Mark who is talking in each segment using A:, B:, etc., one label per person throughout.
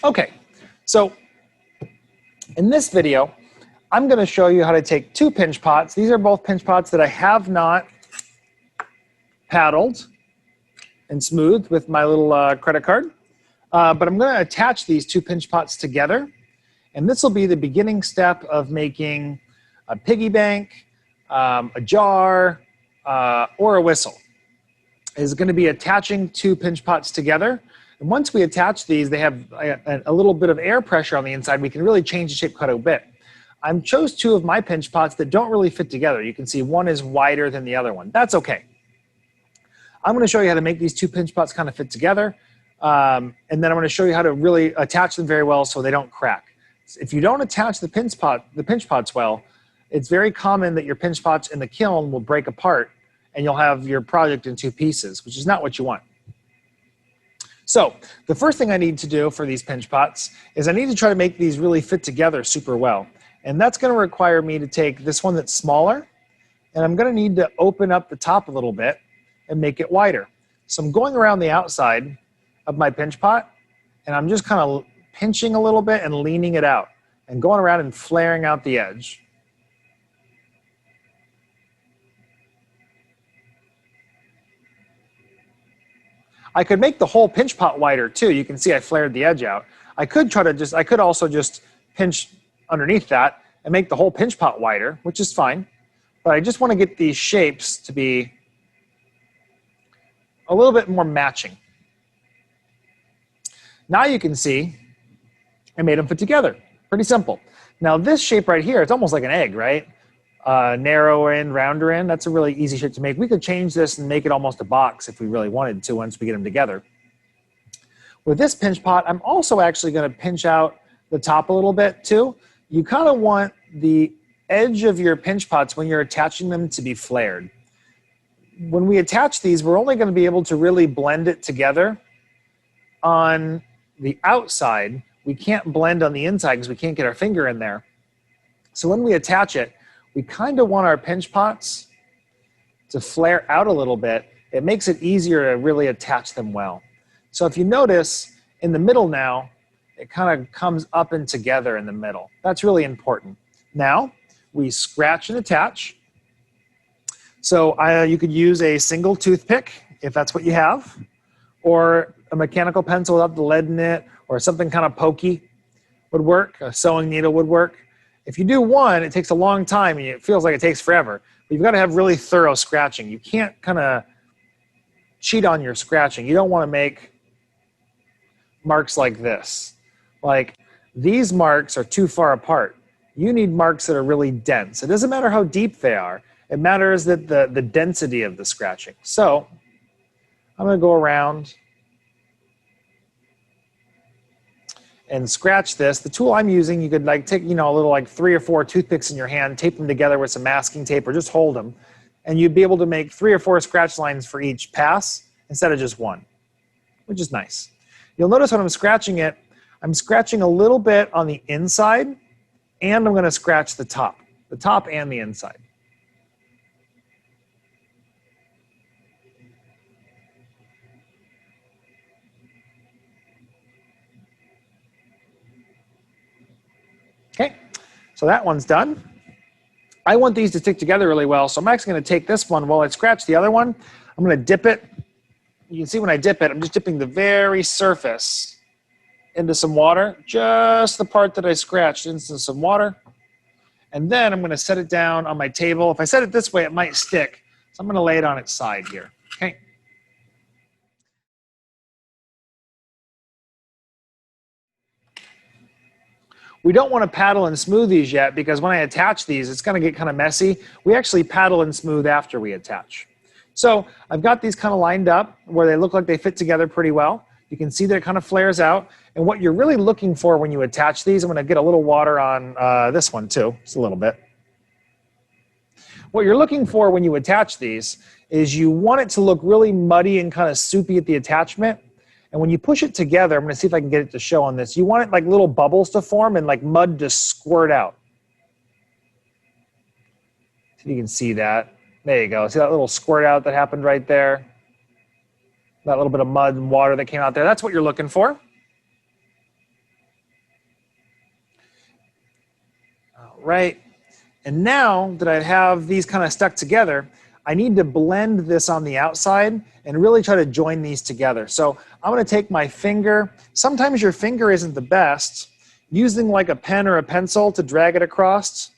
A: Okay, so in this video, I'm going to show you how to take two pinch pots. These are both pinch pots that I have not paddled and smoothed with my little credit card. But I'm going to attach these two pinch pots together. And this will be the beginning step of making a piggy bank, a jar, or a whistle. Is going to be attaching two pinch pots together. And once we attach these, they have a little bit of air pressure on the inside. We can really change the shape quite a bit. I chose two of my pinch pots that don't really fit together. You can see one is wider than the other one. That's okay. I'm going to show you how to make these two pinch pots kind of fit together. And then I'm going to show you how to really attach them very well so they don't crack. If you don't attach the pinch pots well, it's very common that your pinch pots in the kiln will break apart and you'll have your project in two pieces, which is not what you want. So the first thing I need to do for these pinch pots is I need to try to make these really fit together super well. And that's going to require me to take this one that's smaller, and I'm going to need to open up the top a little bit and make it wider. So I'm going around the outside of my pinch pot, and I'm just kind of pinching a little bit and leaning it out and going around and flaring out the edge. I could make the whole pinch pot wider too. You can see I flared the edge out. I could also just pinch underneath that and make the whole pinch pot wider, which is fine. But I just want to get these shapes to be a little bit more matching. Now you can see I made them fit together. Pretty simple. Now this shape right here, it's almost like an egg, right? Narrower end, rounder end. That's a really easy shape to make. We could change this and make it almost a box if we really wanted to once we get them together. With this pinch pot, I'm also actually going to pinch out the top a little bit too. You kind of want the edge of your pinch pots when you're attaching them to be flared. When we attach these, we're only going to be able to really blend it together on the outside. We can't blend on the inside because we can't get our finger in there. So when we attach it, we kind of want our pinch pots to flare out a little bit. It makes it easier to really attach them well. So if you notice, in the middle now, it kind of comes up and together in the middle. That's really important. Now, we scratch and attach. So you could use a single toothpick, if that's what you have, or a mechanical pencil without the lead in it, or something kind of pokey would work. A sewing needle would work. If you do one, it takes a long time and it feels like it takes forever. But you've got to have really thorough scratching. You can't kind of cheat on your scratching. You don't want to make marks like this. Like these marks are too far apart. You need marks that are really dense. It doesn't matter how deep they are. It matters that the density of the scratching. So I'm going to go around and scratch this. The tool I'm using, you could like take, a little like 3 or 4 toothpicks in your hand, tape them together with some masking tape, or just hold them, and you'd be able to make 3 or 4 scratch lines for each pass instead of just one, which is nice. You'll notice when I'm scratching it, I'm scratching a little bit on the inside, and I'm going to scratch the top and the inside. Okay, so that one's done. I want these to stick together really well, so I'm actually going to take this one while I scratch the other one. I'm going to dip it. You can see when I dip it, I'm just dipping the very surface into some water, just the part that I scratched into some water. And then I'm going to set it down on my table. If I set it this way, it might stick. So I'm going to lay it on its side here. Okay. We don't want to paddle and smooth these yet because when I attach these, it's going to get kind of messy. We actually paddle and smooth after we attach. So I've got these kind of lined up where they look like they fit together pretty well. You can see that it kind of flares out. And what you're really looking for when you attach these, I'm going to get a little water on this one too, just a little bit. What you're looking for when you attach these is you want it to look really muddy and kind of soupy at the attachment. And when you push it together, I'm going to see if I can get it to show on this. You want it like little bubbles to form and like mud to squirt out. So you can see that. There you go. See that little squirt out that happened right there? That little bit of mud and water that came out there. That's what you're looking for. right? And now that I have these kind of stuck together, I need to blend this on the outside and really try to join these together. So I'm gonna take my finger. Sometimes your finger isn't the best. Using like a pen or a pencil to drag it across,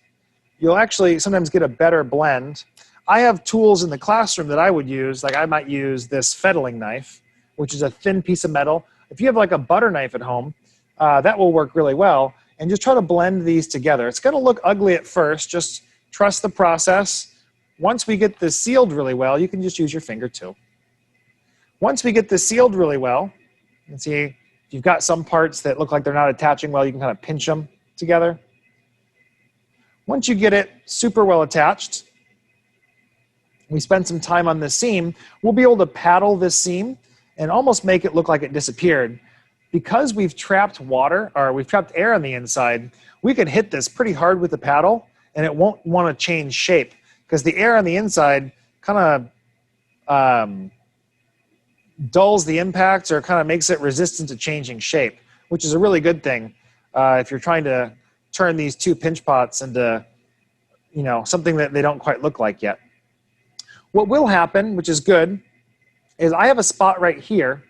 A: you'll actually sometimes get a better blend. I have tools in the classroom that I would use, like I might use this fettling knife, which is a thin piece of metal. If you have like a butter knife at home, that will work really well. And just try to blend these together. It's gonna look ugly at first, just trust the process. Once we get this sealed really well, you can just use your finger too. Once we get this sealed really well, you can see if you've got some parts that look like they're not attaching well, you can kind of pinch them together. Once you get it super well attached, we spend some time on this seam, we'll be able to paddle this seam and almost make it look like it disappeared. Because we've trapped water, or we've trapped air on the inside, we can hit this pretty hard with the paddle and it won't want to change shape because the air on the inside kind of dulls the impact or kind of makes it resistant to changing shape, which is a really good thing if you're trying to turn these two pinch pots into, you know, something that they don't quite look like yet. What will happen, which is good, is I have a spot right here.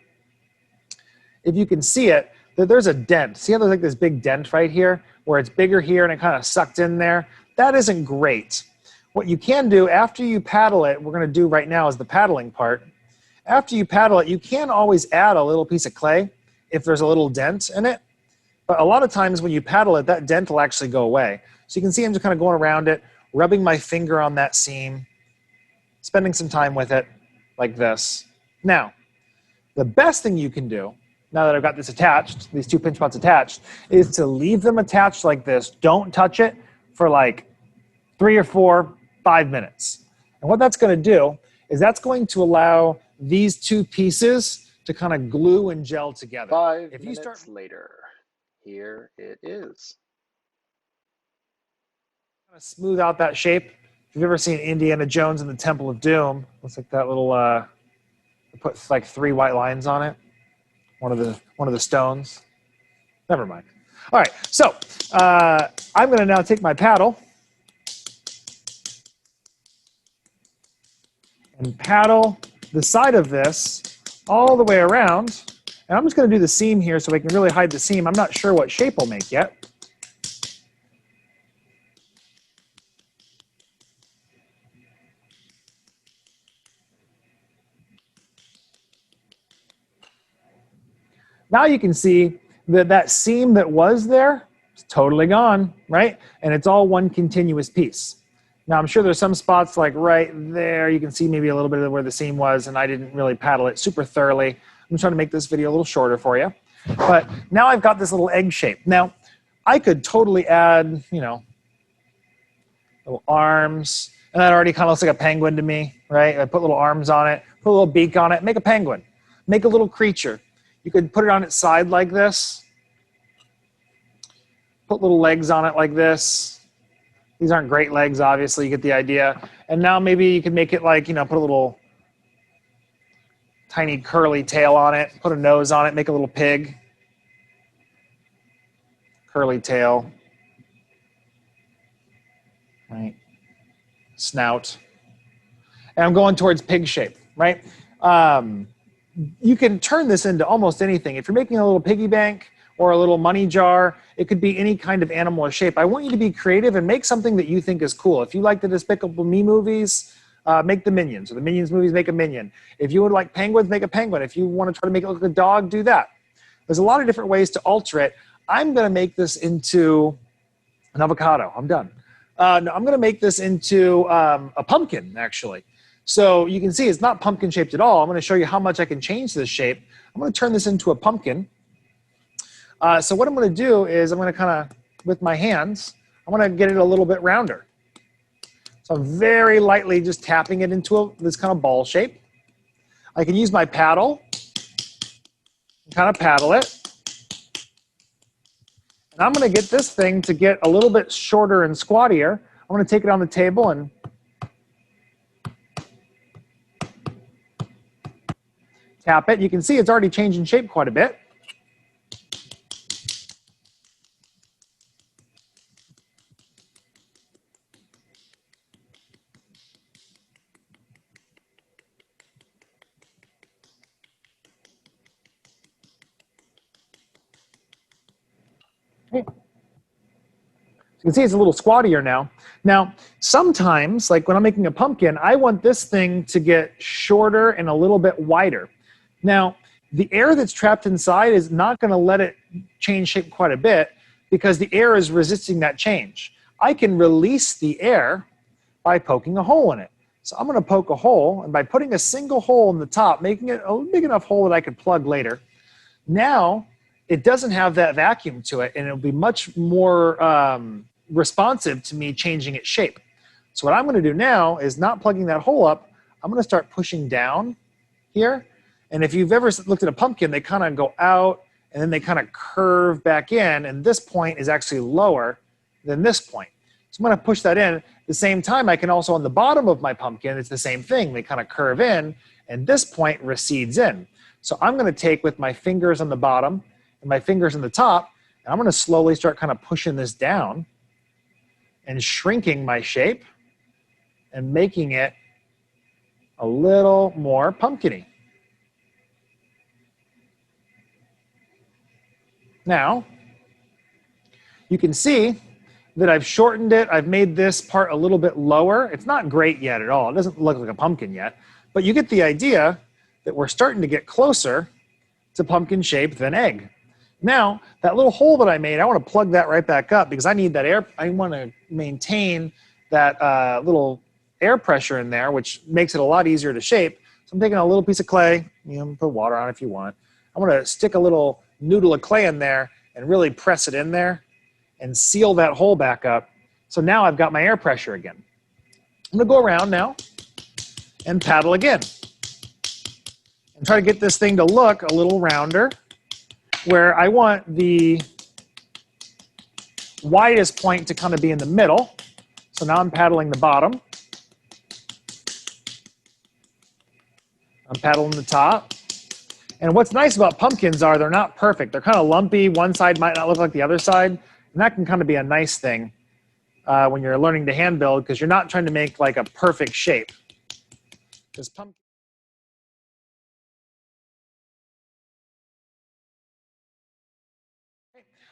A: If you can see it, there's a dent. See how there's like this big dent right here where it's bigger here and it kind of sucked in there? That isn't great. What you can do after you paddle it, we're gonna do right now is the paddling part. After you paddle it, you can always add a little piece of clay if there's a little dent in it. But a lot of times when you paddle it, that dent will actually go away. So you can see I'm just kind of going around it, rubbing my finger on that seam, spending some time with it like this. Now, the best thing you can do, now that I've got this attached, these two pinch pots attached, is to leave them attached like this. Don't touch it for like 3 or 4, 5 minutes. And what that's gonna do is that's going to allow these two pieces to kind of glue and gel together.
B: 5 minutes later, here it is.
A: Kind of smooth out that shape. If you've ever seen Indiana Jones and the Temple of Doom, looks like that little, put like 3 white lines on it. One of the stones. Never mind. All right, so I'm gonna now take my paddle and paddle the side of this all the way around. And I'm just gonna do the seam here so we can really hide the seam. I'm not sure what shape we'll make yet. Now you can see that that seam that was there is totally gone, right? And it's all one continuous piece. Now I'm sure there's some spots like right there, you can see maybe a little bit of where the seam was and I didn't really paddle it super thoroughly. I'm trying to make this video a little shorter for you. But now I've got this little egg shape. Now I could totally add, you know, little arms, and that already kind of looks like a penguin to me, right? I put little arms on it, put a little beak on it, make a penguin, make a little creature. You could put it on its side like this, put little legs on it like this. These aren't great legs, obviously, you get the idea. And now maybe you could make it like, you know, put a little tiny curly tail on it, put a nose on it, make a little pig. Curly tail. Right? Snout. And I'm going towards pig shape, right? You can turn this into almost anything. If you're making a little piggy bank or a little money jar, it could be any kind of animal or shape. I want you to be creative and make something that you think is cool. If you like the Despicable Me movies, make the Minions, or the Minions movies, make a Minion. If you would like penguins, make a penguin. If you want to try to make it look like a dog, do that. There's a lot of different ways to alter it. I'm gonna make this into an avocado. I'm done. No, I'm gonna make this into a pumpkin, actually. So you can see it's not pumpkin shaped at all. I'm gonna show you how much I can change this shape. I'm gonna turn this into a pumpkin. So what I'm gonna do is I'm gonna kind of, with my hands, I'm gonna get it a little bit rounder. So I'm very lightly just tapping it into this kind of ball shape. I can use my paddle and kind of paddle it. And I'm gonna get this thing to get a little bit shorter and squattier. I'm gonna take it on the table and tap it. You can see it's already changing shape quite a bit. You can see it's a little squattier now. Now, sometimes, like when I'm making a pumpkin, I want this thing to get shorter and a little bit wider. Now, the air that's trapped inside is not going to let it change shape quite a bit because the air is resisting that change. I can release the air by poking a hole in it. So I'm going to poke a hole, and by putting a single hole in the top, making it a big enough hole that I could plug later, now it doesn't have that vacuum to it, and it'll be much more responsive to me changing its shape. So what I'm going to do now is not plugging that hole up. I'm going to start pushing down here. And if you've ever looked at a pumpkin, they kind of go out and then they kind of curve back in. And this point is actually lower than this point. So I'm going to push that in. At the same time, I can also on the bottom of my pumpkin, it's the same thing. They kind of curve in and this point recedes in. So I'm going to take with my fingers on the bottom and my fingers on the top, and I'm going to slowly start kind of pushing this down and shrinking my shape and making it a little more pumpkin-y. Now, you can see that I've shortened it. I've made this part a little bit lower. It's not great yet at all. It doesn't look like a pumpkin yet, but you get the idea that we're starting to get closer to pumpkin shape than egg. Now, that little hole that I made, I want to plug that right back up because I need that air. I want to maintain that little air pressure in there, which makes it a lot easier to shape. So I'm taking a little piece of clay. You know, put water on it if you want. I'm going to stick a little noodle of clay in there and really press it in there and seal that hole back up. So now I've got my air pressure again. I'm going to go around now and paddle again and try to get this thing to look a little rounder, where I want the widest point to kind of be in the middle. So now I'm paddling the bottom. I'm paddling the top. And what's nice about pumpkins are they're not perfect. They're kind of lumpy. One side might not look like the other side. And that can kind of be a nice thing when you're learning to hand build, because you're not trying to make like a perfect shape. Because pumpkin.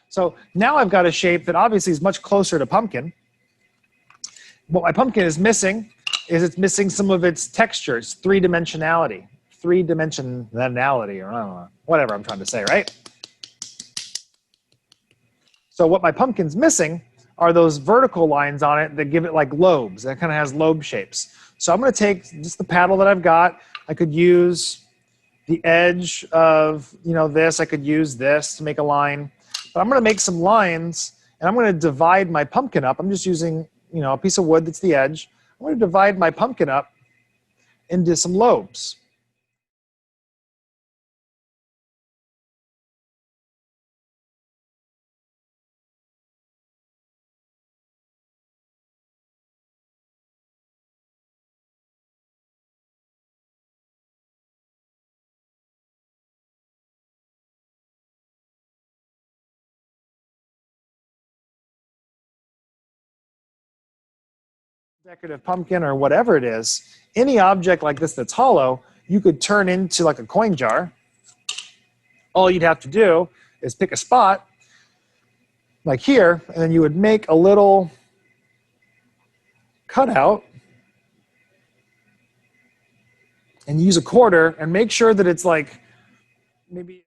A: So now I've got a shape that obviously is much closer to pumpkin. What my pumpkin is missing is it's missing some of its texture, its three-dimensionality. Three-dimensionality, or I don't know, whatever I'm trying to say, right? So what my pumpkin's missing are those vertical lines on it that give it like lobes. That kind of has lobe shapes. So I'm going to take just the paddle that I've got. I could use the edge of, this. I could use this to make a line. But I'm going to make some lines, and I'm going to divide my pumpkin up. I'm just using, a piece of wood that's the edge. I'm going to divide my pumpkin up into some lobes. Decorative pumpkin or whatever it is, any object like this that's hollow, you could turn into like a coin jar. All you'd have to do is pick a spot like here, and then you would make a little cutout and use a quarter and make sure that it's like maybe